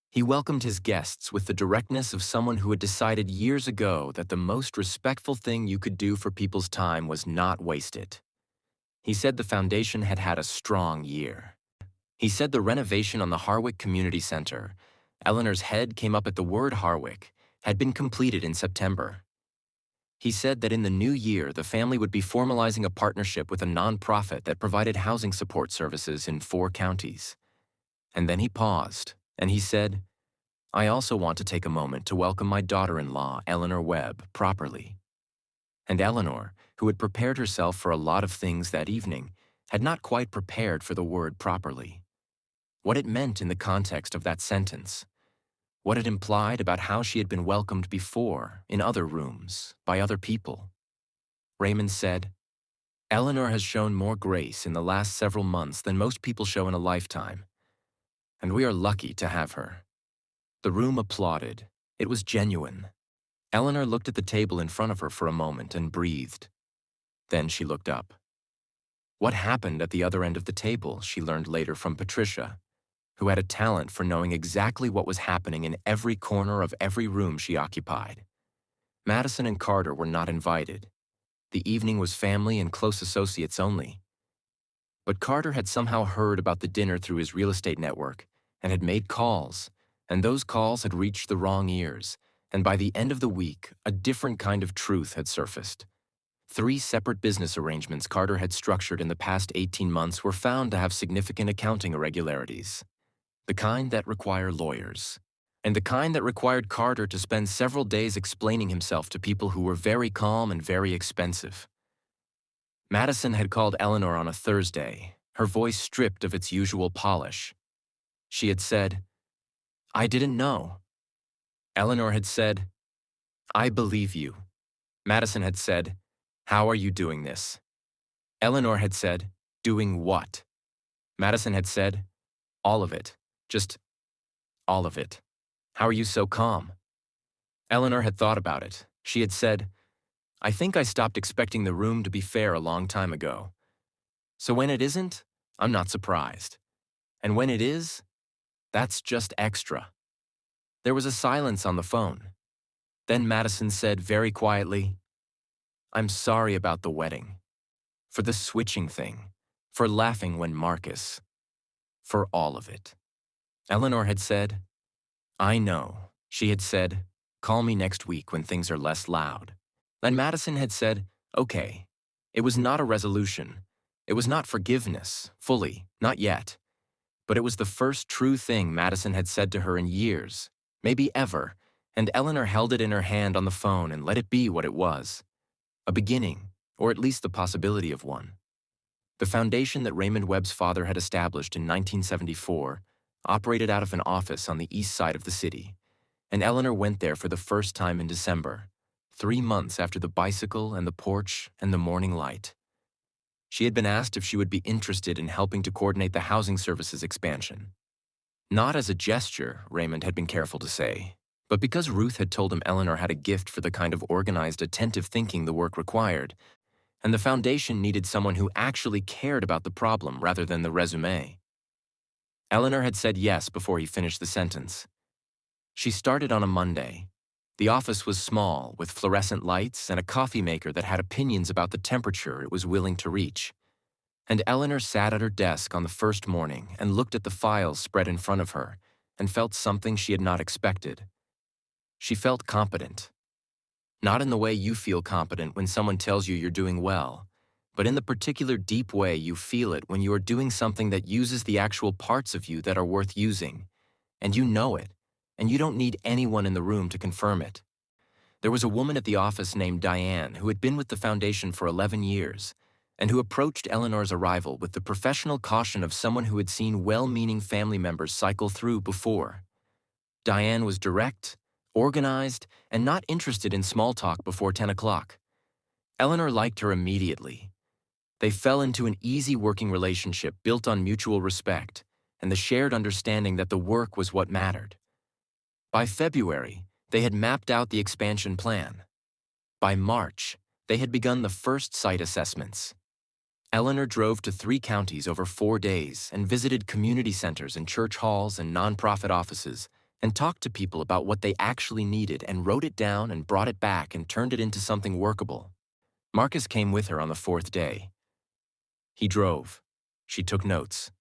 He welcomed his guests with the directness of someone who had decided years ago that the most respectful thing you could do for people's time was not waste it. He said the foundation had had a strong year. He said the renovation on the Harwick Community Center, Eleanor's head came up at the word Harwick, had been completed in September. He said that in the new year, the family would be formalizing a partnership with a nonprofit that provided housing support services in 4 counties. And then he paused, and he said, I also want to take a moment to welcome my daughter-in-law, Eleanor Webb, properly. And Eleanor, who had prepared herself for a lot of things that evening, had not quite prepared for the word properly. What it meant in the context of that sentence. What it implied about how she had been welcomed before, in other rooms, by other people. Raymond said, Eleanor has shown more grace in the last several months than most people show in a lifetime, and we are lucky to have her. The room applauded. It was genuine. Eleanor looked at the table in front of her for a moment and breathed. Then she looked up. What happened at the other end of the table, she learned later from Patricia, who had a talent for knowing exactly what was happening in every corner of every room she occupied. Madison and Carter were not invited. The evening was family and close associates only. But Carter had somehow heard about the dinner through his real estate network and had made calls, and those calls had reached the wrong ears, and by the end of the week, a different kind of truth had surfaced. 3 separate business arrangements Carter had structured in the past 18 months were found to have significant accounting irregularities, the kind that require lawyers, and the kind that required Carter to spend several days explaining himself to people who were very calm and very expensive. Madison had called Eleanor on a Thursday, her voice stripped of its usual polish. She had said, "I didn't know." Eleanor had said, "I believe you." Madison had said, "How are you doing this?" Eleanor had said, "Doing what?" Madison had said, "All of it. Just all of it. How are you so calm?" Eleanor had thought about it. She had said, "I think I stopped expecting the room to be fair a long time ago. So when it isn't, I'm not surprised. And when it is, that's just extra." There was a silence on the phone. Then Madison said very quietly, "I'm sorry about the wedding. For the switching thing. For laughing when Marcus. For all of it." Eleanor had said, "I know." She had said, "Call me next week when things are less loud." And Madison had said, "Okay." It was not a resolution. It was not forgiveness, fully, not yet. But it was the first true thing Madison had said to her in years, maybe ever, and Eleanor held it in her hand on the phone and let it be what it was. A beginning, or at least the possibility of one. The foundation that Raymond Webb's father had established in 1974 operated out of an office on the east side of the city, and Eleanor went there for the first time in December, 3 months after the bicycle and the porch and the morning light. She had been asked if she would be interested in helping to coordinate the housing services expansion. Not as a gesture, Raymond had been careful to say, but because Ruth had told him Eleanor had a gift for the kind of organized, attentive thinking the work required, and the foundation needed someone who actually cared about the problem rather than the resume. Eleanor had said yes before he finished the sentence. She started on a Monday. The office was small, with fluorescent lights and a coffee maker that had opinions about the temperature it was willing to reach. And Eleanor sat at her desk on the first morning and looked at the files spread in front of her and felt something she had not expected. She felt competent. Not in the way you feel competent when someone tells you you're doing well, but in the particular deep way you feel it when you are doing something that uses the actual parts of you that are worth using, and you know it, and you don't need anyone in the room to confirm it. There was a woman at the office named Diane who had been with the foundation for 11 years, and who approached Eleanor's arrival with the professional caution of someone who had seen well-meaning family members cycle through before. Diane was direct, organized, and not interested in small talk before 10 o'clock. Eleanor liked her immediately. They fell into an easy working relationship built on mutual respect and the shared understanding that the work was what mattered. By February, they had mapped out the expansion plan. By March, they had begun the first site assessments. Eleanor drove to 3 counties over 4 days and visited community centers and church halls and nonprofit offices and talked to people about what they actually needed and wrote it down and brought it back and turned it into something workable. Marcus came with her on the 4th day. He drove. She took notes.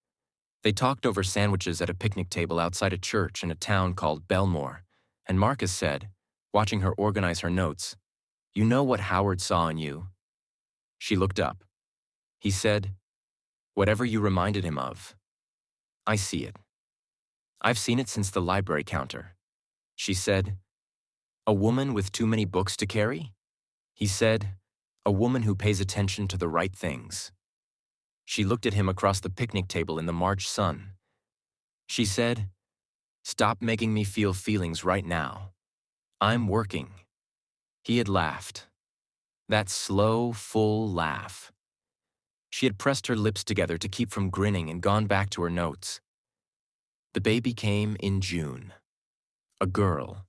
They talked over sandwiches at a picnic table outside a church in a town called Belmore, and Marcus said, watching her organize her notes, "You know what Howard saw in you?" She looked up. He said, "Whatever you reminded him of. I see it. I've seen it since the library counter." She said, "A woman with too many books to carry?" He said, "A woman who pays attention to the right things." She looked at him across the picnic table in the March sun. She said, "Stop making me feel feelings right now. I'm working." He had laughed. That slow, full laugh. She had pressed her lips together to keep from grinning and gone back to her notes. The baby came in June. A girl.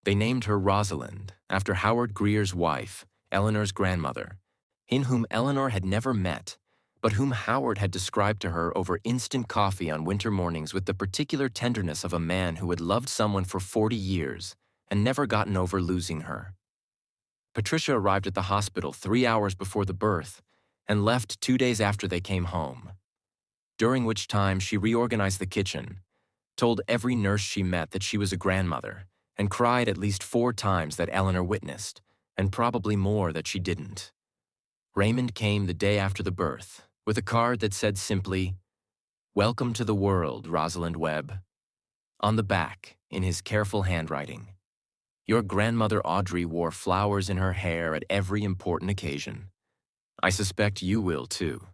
They named her Rosalind, after Howard Greer's wife, Eleanor's grandmother, in whom Eleanor had never met, but whom Howard had described to her over instant coffee on winter mornings with the particular tenderness of a man who had loved someone for 40 years and never gotten over losing her. Patricia arrived at the hospital 3 hours before the birth and left 2 days after they came home, during which time she reorganized the kitchen, told every nurse she met that she was a grandmother, and cried at least 4 times that Eleanor witnessed, and probably more that she didn't. Raymond came the day after the birth, with a card that said simply, "Welcome to the world, Rosalind Webb." On the back, in his careful handwriting, "Your grandmother Audrey wore flowers in her hair at every important occasion. I suspect you will too."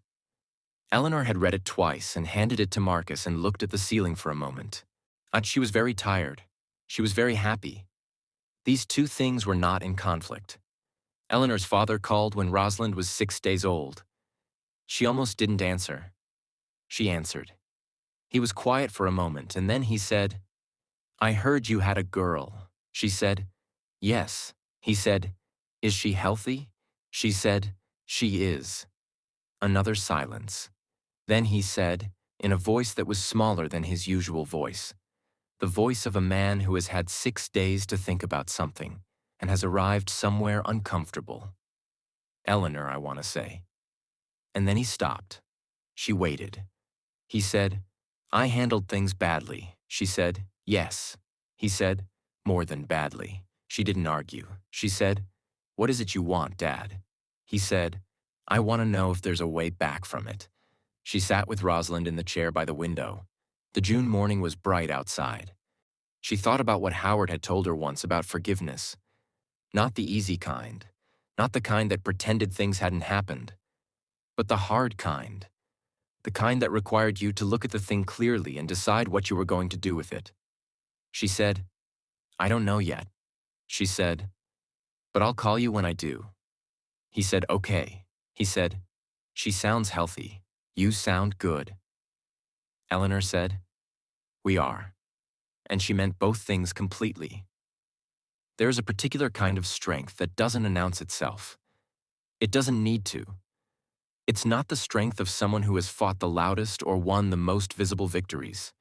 Eleanor had read it twice and handed it to Marcus and looked at the ceiling for a moment. She was very tired. She was very happy. These two things were not in conflict. Eleanor's father called when Rosalind was 6 days old. She almost didn't answer. She answered. He was quiet for a moment, and then he said, "I heard you had a girl." She said, "Yes." He said, "Is she healthy?" She said, "She is." Another silence. Then he said, in a voice that was smaller than his usual voice, the voice of a man who has had 6 days to think about something and has arrived somewhere uncomfortable. "Eleanor, I want to say." And then he stopped. She waited. He said, "I handled things badly." She said, "Yes." He said, "More than badly." She didn't argue. She said, "What is it you want, Dad?" He said, "I want to know if there's a way back from it." She sat with Rosalind in the chair by the window. The June morning was bright outside. She thought about what Howard had told her once about forgiveness. Not the easy kind, not the kind that pretended things hadn't happened, but the hard kind, the kind that required you to look at the thing clearly and decide what you were going to do with it. She said, "I don't know yet." She said, "But I'll call you when I do." He said, "Okay." He said, "She sounds healthy. You sound good." Eleanor said, "We are." And she meant both things completely. There is a particular kind of strength that doesn't announce itself. It doesn't need to. It's not the strength of someone who has fought the loudest or won the most visible victories.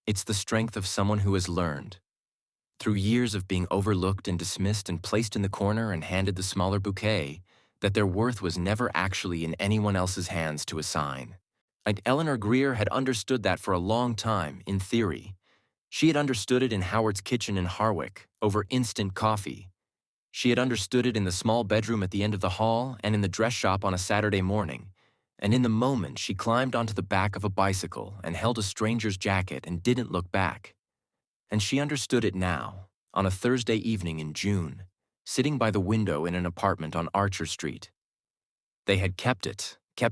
It's the strength of someone who has learned, through years of being overlooked and dismissed and placed in the corner and handed the smaller bouquet, that their worth was never actually in anyone else's hands to assign. And Eleanor Greer had understood that for a long time, in theory. She had understood it in Howard's kitchen in Harwick, over instant coffee. She had understood it in the small bedroom at the end of the hall and in the dress shop on a Saturday morning. And in the moment, she climbed onto the back of a bicycle and held a stranger's jacket and didn't look back. And she understood it now, on a Thursday evening in June, sitting by the window in an apartment on Archer Street. They had kept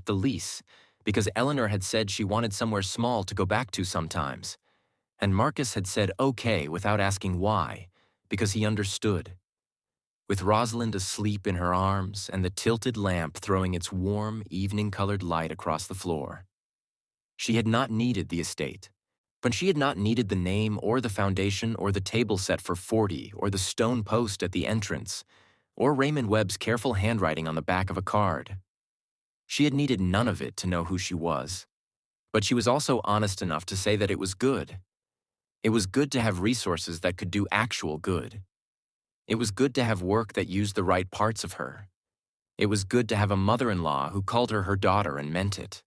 the lease, because Eleanor had said she wanted somewhere small to go back to sometimes. And Marcus had said okay without asking why, because he understood. With Rosalind asleep in her arms and the tilted lamp throwing its warm, evening-colored light across the floor. She had not needed the estate, but she had not needed the name or the foundation or the table set for 40 or the stone post at the entrance or Raymond Webb's careful handwriting on the back of a card. She had needed none of it to know who she was, but she was also honest enough to say that it was good. It was good to have resources that could do actual good. It was good to have work that used the right parts of her. It was good to have a mother-in-law who called her daughter and meant it.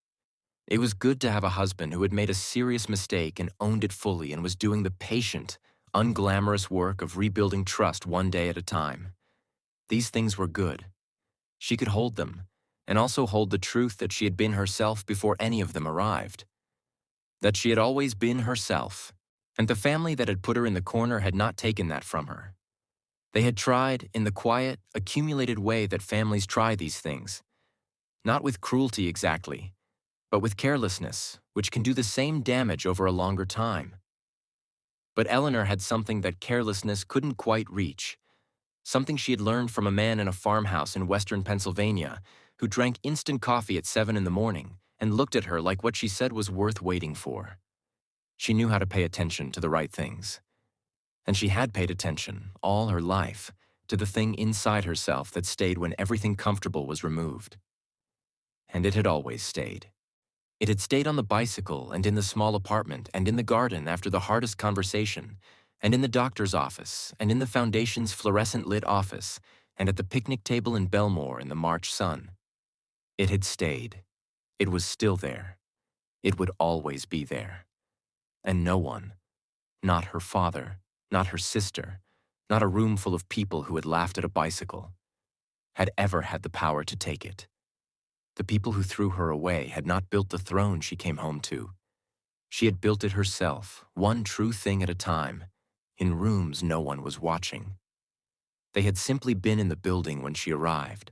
It was good to have a husband who had made a serious mistake and owned it fully and was doing the patient, unglamorous work of rebuilding trust one day at a time. These things were good. She could hold them, and also hold the truth that she had been herself before any of them arrived. That she had always been herself, and the family that had put her in the corner had not taken that from her. They had tried, in the quiet, accumulated way that families try these things. Not with cruelty exactly, but with carelessness, which can do the same damage over a longer time. But Eleanor had something that carelessness couldn't quite reach, something she had learned from a man in a farmhouse in western Pennsylvania who drank instant coffee at 7 in the morning and looked at her like what she said was worth waiting for. She knew how to pay attention to the right things. And she had paid attention, all her life, to the thing inside herself that stayed when everything comfortable was removed. And it had always stayed. It had stayed on the bicycle and in the small apartment and in the garden after the hardest conversation, and in the doctor's office and in the foundation's fluorescent-lit office, and at the picnic table in Belmore in the March sun. It had stayed. It was still there. It would always be there. And no one, not her father, not her sister, not a room full of people who had laughed at a bicycle, had ever had the power to take it. The people who threw her away had not built the throne she came home to. She had built it herself, one true thing at a time, in rooms no one was watching. They had simply been in the building when she arrived,